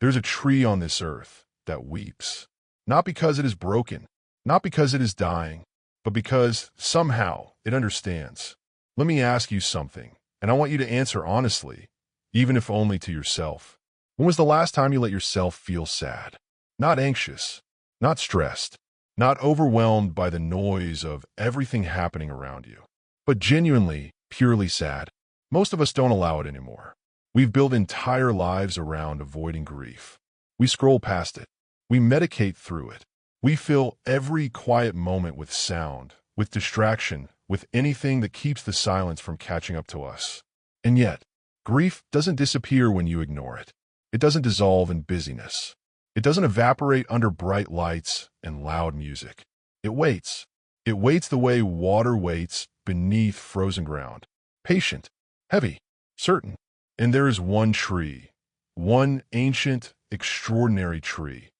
There's a tree on this earth that weeps. Not because it is broken, not because it is dying, but because, somehow, it understands. Let me ask you something, and I want you to answer honestly, even if only to yourself. When was the last time you let yourself feel sad? Not anxious, not stressed, not overwhelmed by the noise of everything happening around you, but genuinely, purely sad. Most of us don't allow it anymore. We've built entire lives around avoiding grief. We scroll past it. We medicate through it. We fill every quiet moment with sound, with distraction, with anything that keeps the silence from catching up to us. And yet, grief doesn't disappear when you ignore it. It doesn't dissolve in busyness. It doesn't evaporate under bright lights and loud music. It waits. It waits the way water waits beneath frozen ground. Patient, heavy, certain. And there is one tree, one ancient, extraordinary tree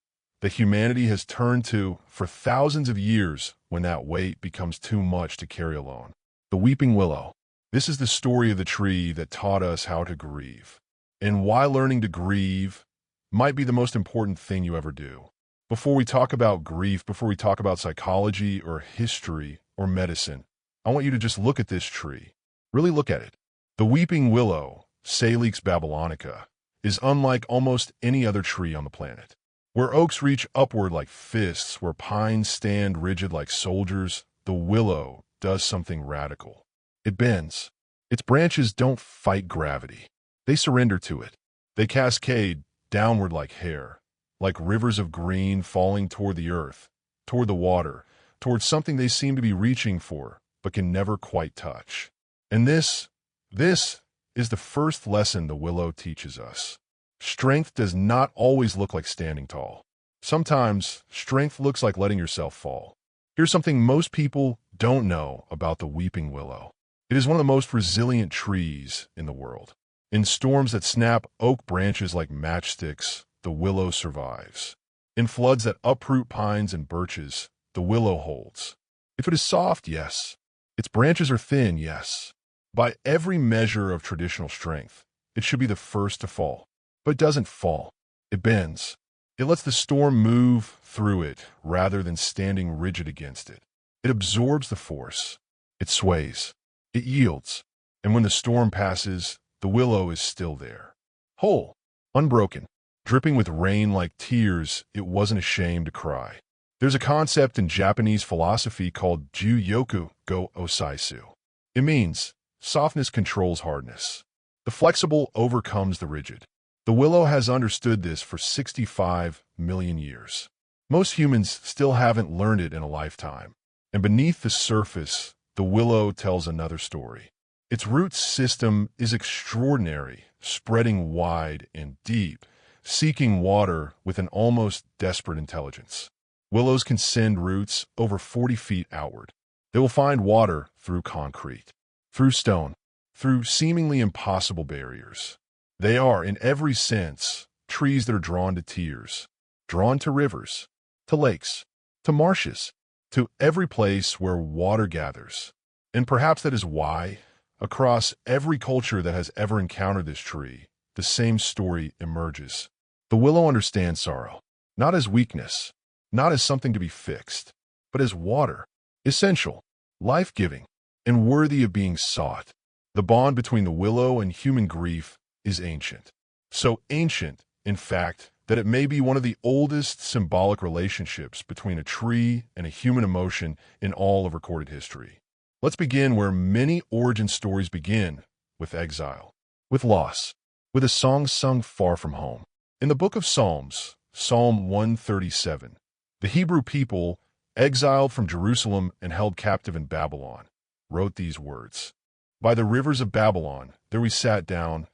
that humanity has turned to for thousands of years when that weight becomes too much to carry alone. The weeping willow. This is the story of the tree that taught us how to grieve, and why learning to grieve might be the most important thing you ever do. Before we talk about grief, before we talk about psychology or history or medicine, I want you to just look at this tree. Really look at it. The weeping willow, Salix babylonica, is unlike almost any other tree on the planet. Where oaks reach upward like fists, where pines stand rigid like soldiers, the willow does something radical. It bends. Its branches don't fight gravity. They surrender to it. They cascade downward like hair, like rivers of green falling toward the earth, toward the water, toward something they seem to be reaching for, but can never quite touch. And this is the first lesson the willow teaches us. Strength does not always look like standing tall. Sometimes, strength looks like letting yourself fall. Here's something most people don't know about the weeping willow. It is one of the most resilient trees in the world. In storms that snap oak branches like matchsticks, the willow survives. In floods that uproot pines and birches, the willow holds. If it is soft, yes. Its branches are thin, yes. By every measure of traditional strength, it should be the first to fall. But it doesn't fall. It bends. It lets the storm move through it rather than standing rigid against it. It absorbs the force. It sways. It yields. And when the storm passes, the willow is still there. Whole, unbroken, dripping with rain like tears it wasn't ashamed to cry. There's a concept in Japanese philosophy called Ju-yoku go osaisu. It means softness controls hardness. The flexible overcomes the rigid. The willow has understood this for 65 million years. Most humans still haven't learned it in a lifetime. And beneath the surface, the willow tells another story. Its root system is extraordinary, spreading wide and deep, seeking water with an almost desperate intelligence. Willows can send roots over 40 feet outward. They will find water through concrete, through stone, through seemingly impossible barriers. They are, in every sense, trees that are drawn to tears, drawn to rivers, to lakes, to marshes, to every place where water gathers. And perhaps that is why, across every culture that has ever encountered this tree, the same story emerges. The willow understands sorrow, not as weakness, not as something to be fixed, but as water, essential, life-giving, and worthy of being sought. The bond between the willow and human grief is ancient. So ancient, in fact, that it may be one of the oldest symbolic relationships between a tree and a human emotion in all of recorded history. Let's begin where many origin stories begin, with exile, with loss, with a song sung far from home. In the book of Psalms, Psalm 137, the Hebrew people, exiled from Jerusalem and held captive in Babylon, wrote these words. By the rivers of Babylon, there we sat down,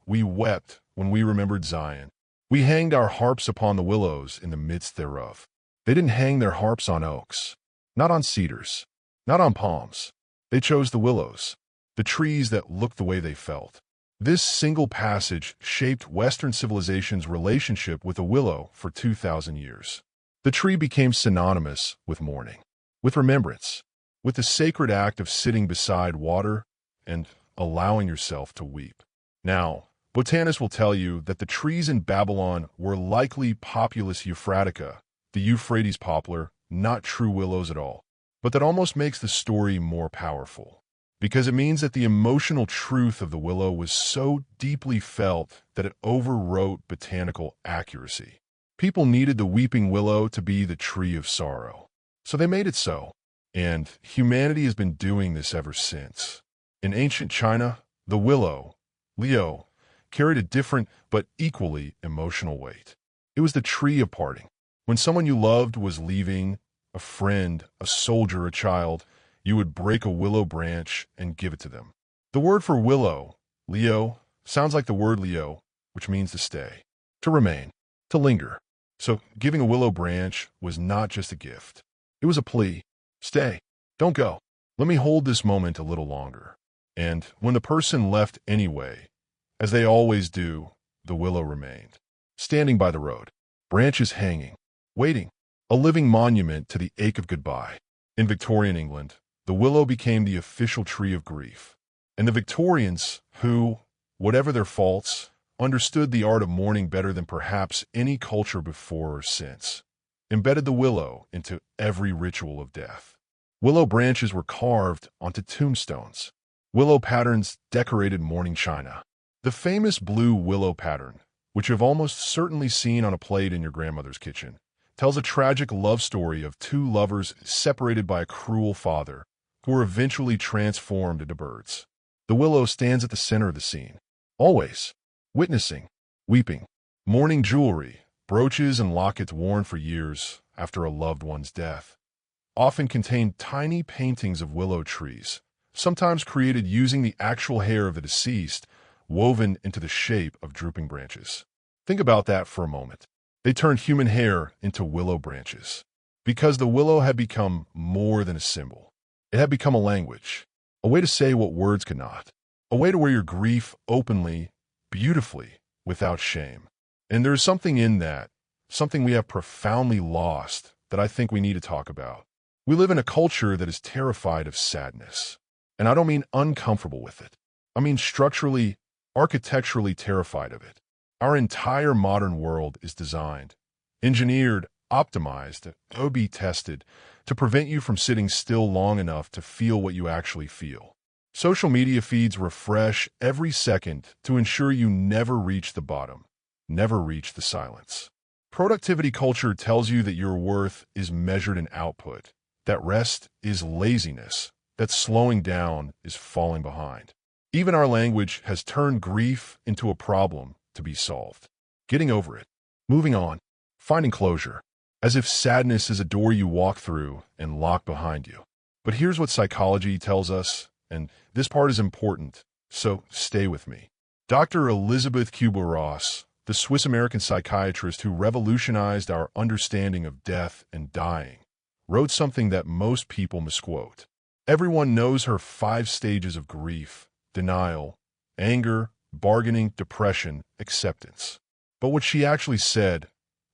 we wept when we remembered Zion. We hanged our harps upon the willows in the midst thereof. They didn't hang their harps on oaks, not on cedars, not on palms. They chose the willows, the trees that looked the way they felt. This single passage shaped Western civilization's relationship with the willow for 2,000 years. The tree became synonymous with mourning, with remembrance, with the sacred act of sitting beside water and allowing yourself to weep. Now, Botanists will tell you that the trees in Babylon were likely Populus euphratica, the Euphrates poplar, not true willows at all. But that almost makes the story more powerful, because it means that the emotional truth of the willow was so deeply felt that it overwrote botanical accuracy. People needed the weeping willow to be the tree of sorrow, so they made it so. And humanity has been doing this ever since. In ancient China, the willow, Leo, carried a different but equally emotional weight. It was the tree of parting. When someone you loved was leaving, a friend, a soldier, a child, you would break a willow branch and give it to them. The word for willow, Leo, sounds like the word Leo, which means to stay, to remain, to linger. So giving a willow branch was not just a gift. It was a plea. Stay. Don't go. Let me hold this moment a little longer. And when the person left anyway, as they always do, the willow remained, standing by the road, branches hanging, waiting, a living monument to the ache of goodbye. In Victorian England, the willow became the official tree of grief. And the Victorians, who, whatever their faults, understood the art of mourning better than perhaps any culture before or since, embedded the willow into every ritual of death. Willow branches were carved onto tombstones. Willow patterns decorated mourning china. The famous blue willow pattern, which you've almost certainly seen on a plate in your grandmother's kitchen, tells a tragic love story of two lovers separated by a cruel father who were eventually transformed into birds. The willow stands at the center of the scene, always, witnessing, weeping, mourning jewelry, brooches and lockets worn for years after a loved one's death, often contain tiny paintings of willow trees, sometimes created using the actual hair of the deceased, woven into the shape of drooping branches. Think about that for a moment. They turned human hair into willow branches, because the willow had become more than a symbol. It had become a language, a way to say what words could not, a way to wear your grief openly, beautifully, without shame. And there is something in that, something we have profoundly lost that I think we need to talk about. We live in a culture that is terrified of sadness. And I don't mean uncomfortable with it. I mean structurally, architecturally terrified of it. Our entire modern world is designed, engineered, optimized, O-B tested to prevent you from sitting still long enough to feel what you actually feel. Social media feeds refresh every second to ensure you never reach the bottom, never reach the silence. Productivity culture tells you that your worth is measured in output, that rest is laziness, that slowing down is falling behind. Even our language has turned grief into a problem to be solved. Getting over it, moving on, finding closure, as if sadness is a door you walk through and lock behind you. But here's what psychology tells us, and this part is important, so stay with me. Dr. Elizabeth Kubler-Ross, the Swiss-American psychiatrist who revolutionized our understanding of death and dying, wrote something that most people misquote. Everyone knows her 5 stages of grief: denial, anger, bargaining, depression, acceptance. But what she actually said,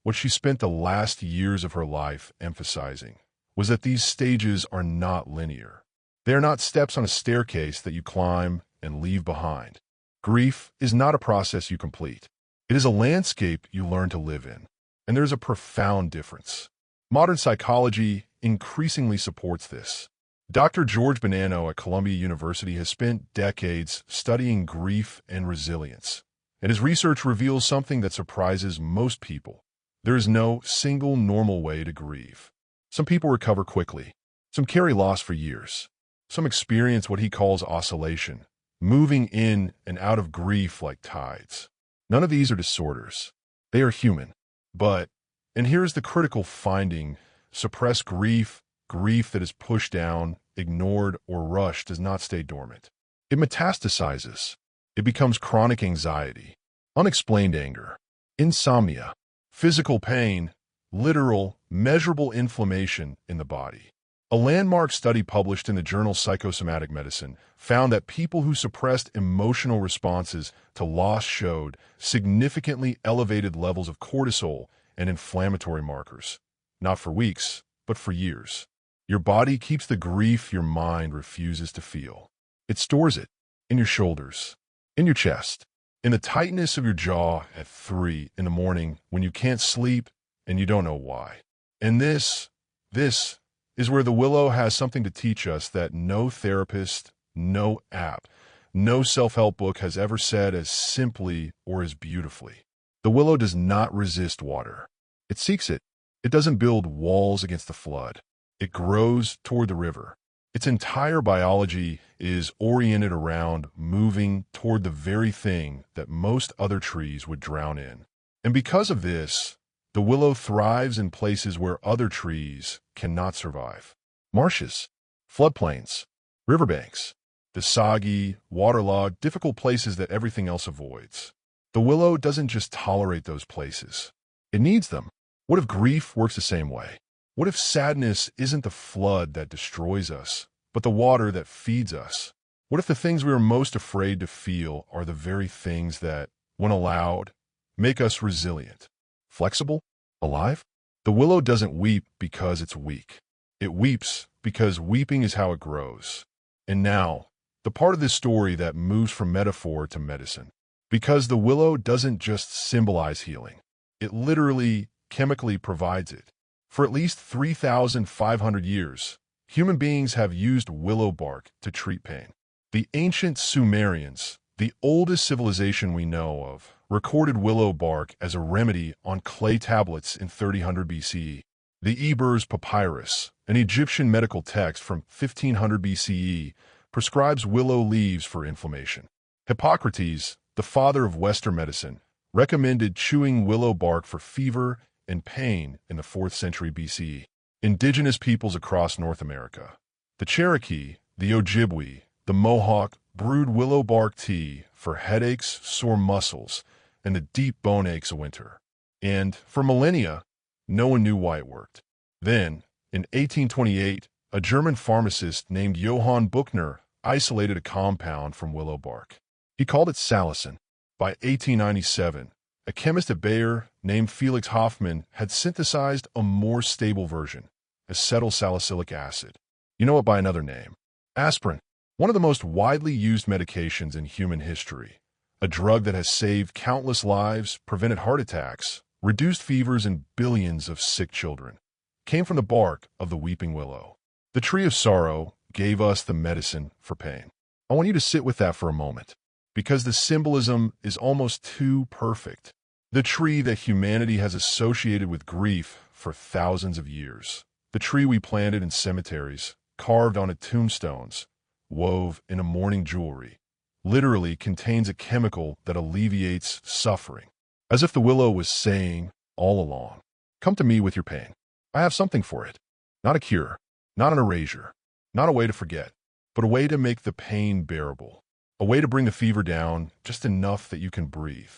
what she spent the last years of her life emphasizing, was that these stages are not linear. They are not steps on a staircase that you climb and leave behind. Grief is not a process you complete. It is a landscape you learn to live in. And there's a profound difference. Modern psychology increasingly supports this. Dr. George Bonanno at Columbia University has spent decades studying grief and resilience, and his research reveals something that surprises most people. There is no single normal way to grieve. Some people recover quickly. Some carry loss for years. Some experience what he calls oscillation, moving in and out of grief like tides. None of these are disorders. They are human. But, and here's the critical finding, suppressed grief, grief that is pushed down, ignored, or rushed does not stay dormant. It metastasizes. It becomes chronic anxiety, unexplained anger, insomnia, physical pain, literal, measurable inflammation in the body. A landmark study published in the journal Psychosomatic Medicine found that people who suppressed emotional responses to loss showed significantly elevated levels of cortisol and inflammatory markers, not for weeks, but for years. Your body keeps the grief your mind refuses to feel. It stores it in your shoulders, in your chest, in the tightness of your jaw at 3 in the morning when you can't sleep and you don't know why. And this is where the Willow has something to teach us that no therapist, no app, no self-help book has ever said as simply or as beautifully. The Willow does not resist water. It seeks it. It doesn't build walls against the flood. It grows toward the river. Its entire biology is oriented around moving toward the very thing that most other trees would drown in. And because of this, the willow thrives in places where other trees cannot survive. Marshes, floodplains, riverbanks, the soggy, waterlogged, difficult places that everything else avoids. The willow doesn't just tolerate those places. It needs them. What if grief works the same way? What if sadness isn't the flood that destroys us, but the water that feeds us? What if the things we are most afraid to feel are the very things that, when allowed, make us resilient, flexible, alive? The willow doesn't weep because it's weak. It weeps because weeping is how it grows. And now, the part of this story that moves from metaphor to medicine. Because the willow doesn't just symbolize healing. It literally, chemically provides it. For at least 3,500 years, human beings have used willow bark to treat pain. The ancient Sumerians, the oldest civilization we know of, recorded willow bark as a remedy on clay tablets in 3000 BCE. The Ebers Papyrus, an Egyptian medical text from 1500 BCE, prescribes willow leaves for inflammation. Hippocrates, the father of Western medicine, recommended chewing willow bark for fever and pain in the 4th century BCE. Indigenous peoples across North America, the Cherokee, the Ojibwe, the Mohawk, brewed willow bark tea for headaches, sore muscles, and the deep bone aches of winter. And for millennia, no one knew why it worked. Then, in 1828, a German pharmacist named Johann Buchner isolated a compound from willow bark. He called it salicin. By 1897, a chemist at Bayer named Felix Hoffmann had synthesized a more stable version, acetylsalicylic acid. You know it by another name, aspirin, one of the most widely used medications in human history, a drug that has saved countless lives, prevented heart attacks, reduced fevers in billions of sick children, came from the bark of the weeping willow. The tree of sorrow gave us the medicine for pain. I want you to sit with that for a moment, because the symbolism is almost too perfect. The tree that humanity has associated with grief for thousands of years. The tree we planted in cemeteries, carved onto tombstones, wove in a mourning jewelry, literally contains a chemical that alleviates suffering. As if the willow was saying all along, come to me with your pain. I have something for it. Not a cure, not an erasure, not a way to forget, but a way to make the pain bearable. A way to bring the fever down just enough that you can breathe.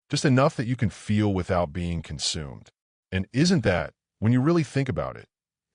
Just enough that you can feel without being consumed. And isn't that, when you really think about it,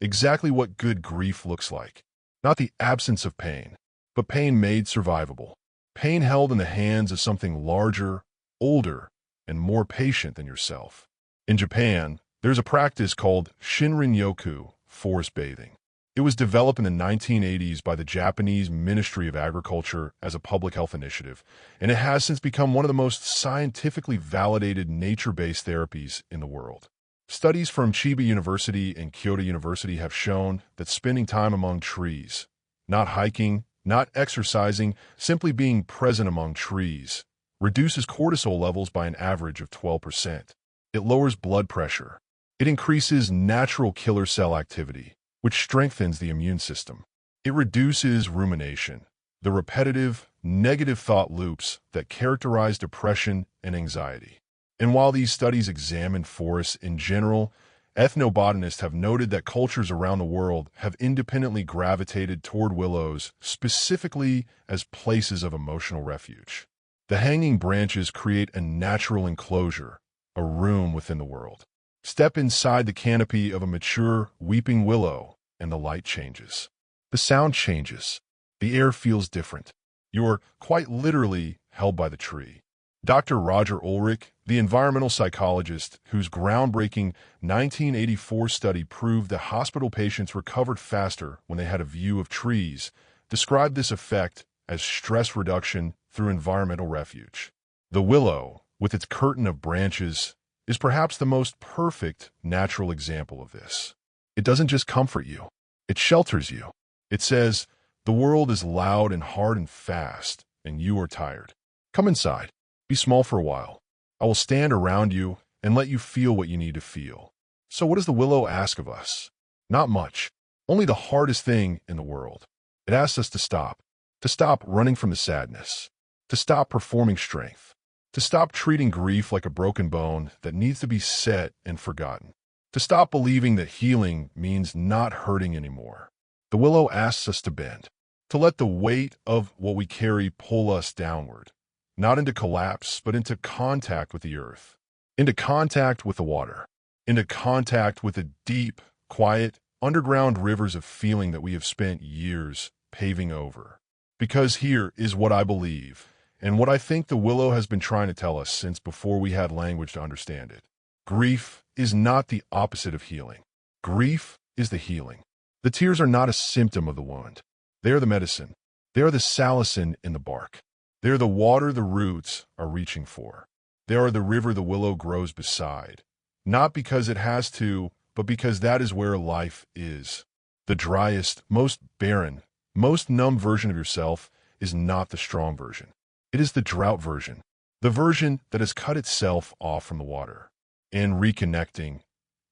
exactly what good grief looks like? Not the absence of pain, but pain made survivable. Pain held in the hands of something larger, older, and more patient than yourself. In Japan, there's a practice called Shinrin-yoku, forest bathing. It was developed in the 1980s by the Japanese Ministry of Agriculture as a public health initiative, and it has since become one of the most scientifically validated nature-based therapies in the world. Studies from Chiba University and Kyoto University have shown that spending time among trees, not hiking, not exercising, simply being present among trees, reduces cortisol levels by an average of 12%. It lowers blood pressure. It increases natural killer cell activity, which strengthens the immune system. It reduces rumination, the repetitive, negative thought loops that characterize depression and anxiety. And while these studies examine forests in general, ethnobotanists have noted that cultures around the world have independently gravitated toward willows specifically as places of emotional refuge. The hanging branches create a natural enclosure, a room within the world. Step inside the canopy of a mature, weeping willow, and the light changes. The sound changes. The air feels different. You're quite literally held by the tree. Dr. Roger Ulrich, the environmental psychologist whose groundbreaking 1984 study proved that hospital patients recovered faster when they had a view of trees, described this effect as stress reduction through environmental refuge. The willow, with its curtain of branches, is perhaps the most perfect natural example of this. It doesn't just comfort you, it shelters you. It says, the world is loud and hard and fast, and you are tired. Come inside. Be small for a while. I will stand around you and let you feel what you need to feel. So what does the willow ask of us? Not much. Only the hardest thing in the world. It asks us to stop running from the sadness, to stop performing strength, to stop treating grief like a broken bone that needs to be set and forgotten, to stop believing that healing means not hurting anymore. The willow asks us to bend, to let the weight of what we carry pull us downward, not into collapse, but into contact with the earth, into contact with the water, into contact with the deep, quiet, underground rivers of feeling that we have spent years paving over. Because here is what I believe, and what I think the willow has been trying to tell us since before we had language to understand it. Grief is not the opposite of healing. Grief is the healing. The tears are not a symptom of the wound. They are the medicine. They are the salicin in the bark. They are the water the roots are reaching for. They are the river the willow grows beside. Not because it has to, but because that is where life is. The driest, most barren, most numb version of yourself is not the strong version. It is the drought version. The version that has cut itself off from the water. And reconnecting,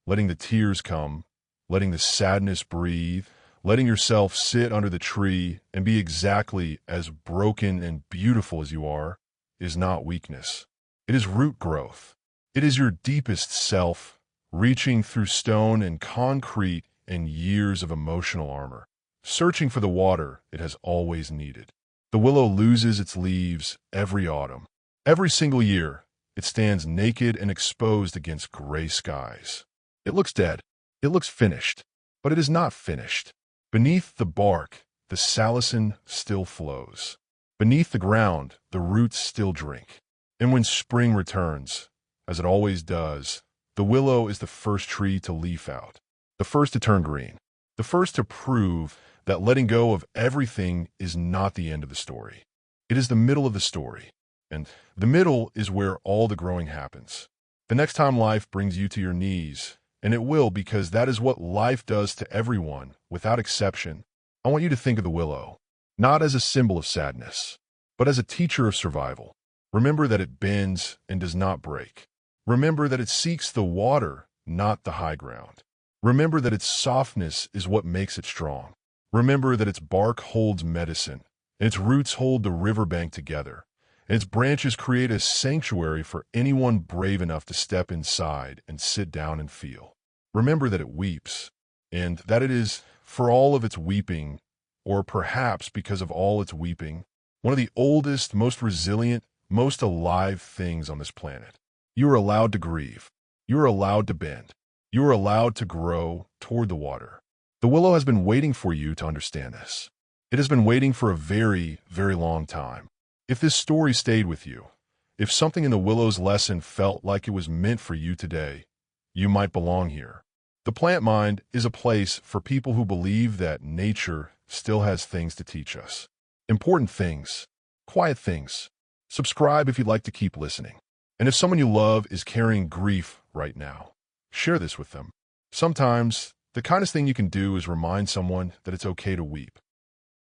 letting the tears come, letting the sadness breathe, letting yourself sit under the tree and be exactly as broken and beautiful as you are, is not weakness. It is root growth. It is your deepest self, reaching through stone and concrete and years of emotional armor, searching for the water it has always needed. The willow loses its leaves every autumn. Every single year, it stands naked and exposed against gray skies. It looks dead. It looks finished. But it is not finished. Beneath the bark, the salicin still flows. Beneath the ground, the roots still drink. And when spring returns, as it always does, the willow is the first tree to leaf out, the first to turn green, the first to prove that letting go of everything is not the end of the story. It is the middle of the story. And the middle is where all the growing happens. The next time life brings you to your knees, and it will because that is what life does to everyone, without exception, I want you to think of the willow, not as a symbol of sadness, but as a teacher of survival. Remember that it bends and does not break. Remember that it seeks the water, not the high ground. Remember that its softness is what makes it strong. Remember that its bark holds medicine, and its roots hold the riverbank together. And its branches create a sanctuary for anyone brave enough to step inside and sit down and feel. Remember that it weeps, and that it is, for all of its weeping, or perhaps because of all its weeping, one of the oldest, most resilient, most alive things on this planet. You are allowed to grieve. You are allowed to bend. You are allowed to grow toward the water. The willow has been waiting for you to understand this. It has been waiting for a very, very long time. If this story stayed with you, if something in the willow's lesson felt like it was meant for you today, you might belong here. The plant mind is a place for people who believe that nature still has things to teach us. Important things, quiet things. Subscribe if you'd like to keep listening. And if someone you love is carrying grief right now, share this with them. Sometimes, the kindest thing you can do is remind someone that it's okay to weep.